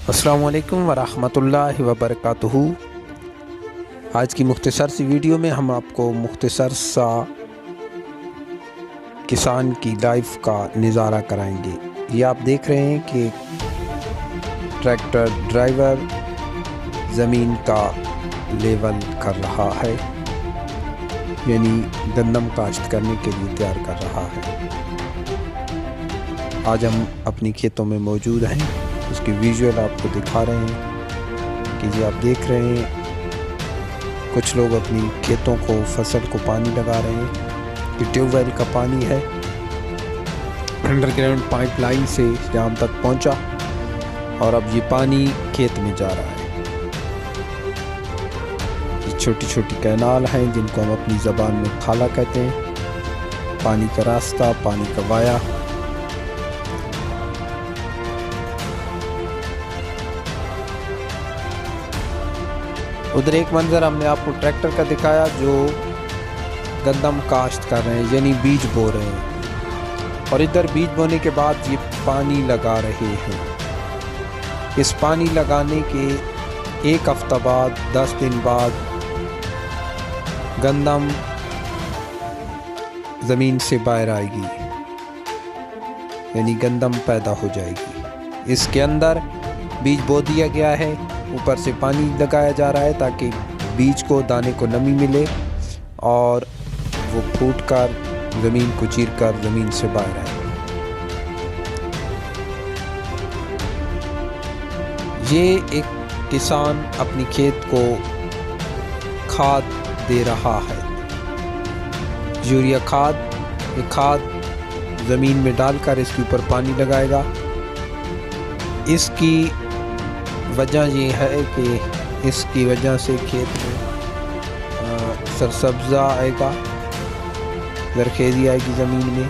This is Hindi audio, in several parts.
अस्सलामु अलैकुम वरहमतुल्लाहि वबरकातुहू। आज की मुख्तसर सी वीडियो में हम आपको मुख्तसर सा किसान की लाइफ का नज़ारा कराएंगे। ये आप देख रहे हैं कि ट्रैक्टर ड्राइवर ज़मीन का लेवल कर रहा है, यानी गंदम काश्त करने के लिए तैयार कर रहा है। आज हम अपनी खेतों में मौजूद हैं, उसकी विजुअल आपको दिखा रहे हैं कि ये आप देख रहे हैं कुछ लोग अपनी खेतों को फसल को पानी लगा रहे हैं। ये ट्यूबवेल का पानी है, अंडरग्राउंड पाइपलाइन से यहाँ तक पहुँचा और अब ये पानी खेत में जा रहा है। ये छोटी छोटी कैनाल हैं जिनको हम अपनी ज़बान में खाला कहते हैं। पानी का रास्ता, पानी का वाया। उधर एक मंजर हमने आपको ट्रैक्टर का दिखाया जो गंदम काश्त कर रहे हैं, यानी बीज बो रहे हैं। और इधर बीज बोने के बाद ये पानी लगा रहे हैं। इस पानी लगाने के एक हफ्ता बाद, 10 दिन बाद गंदम ज़मीन से बाहर आएगी, यानी गंदम पैदा हो जाएगी। इसके अंदर बीज बो दिया गया है, ऊपर से पानी लगाया जा रहा है ताकि बीज को, दाने को नमी मिले और वो फूट कर ज़मीन को चीर कर ज़मीन से बाहर आए। ये एक किसान अपनी खेत को खाद दे रहा है, यूरिया खाद। ये खाद ज़मीन में डालकर इसके ऊपर पानी लगाएगा। इसकी वजह ये है कि इसकी वजह से खेत में सरसब्जा आएगा, ज़रखेज़ी आएगी ज़मीन में।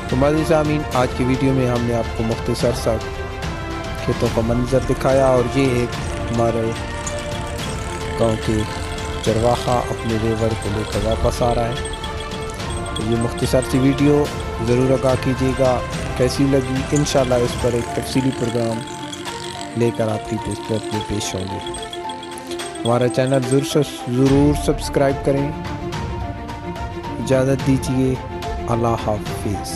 तो मज़ीद सामीन, आज की वीडियो में हमने आपको मुख्तसर सा खेतों का मंजर दिखाया और ये एक हमारे गांव के चरवाहा अपने रेवर को लेकर वापस आ रहा है। तो ये मुख्तसर सी वीडियो ज़रूर आगाह कीजिएगा कैसी लगी। इंशाल्लाह इस पर एक तफसीली प्रोग्राम लेकर आपकी खिदमत में पेश होंगे। हमारा चैनल ज़रूर सब्सक्राइब करें। इजाज़त दीजिए, अल्लाह हाफिज़।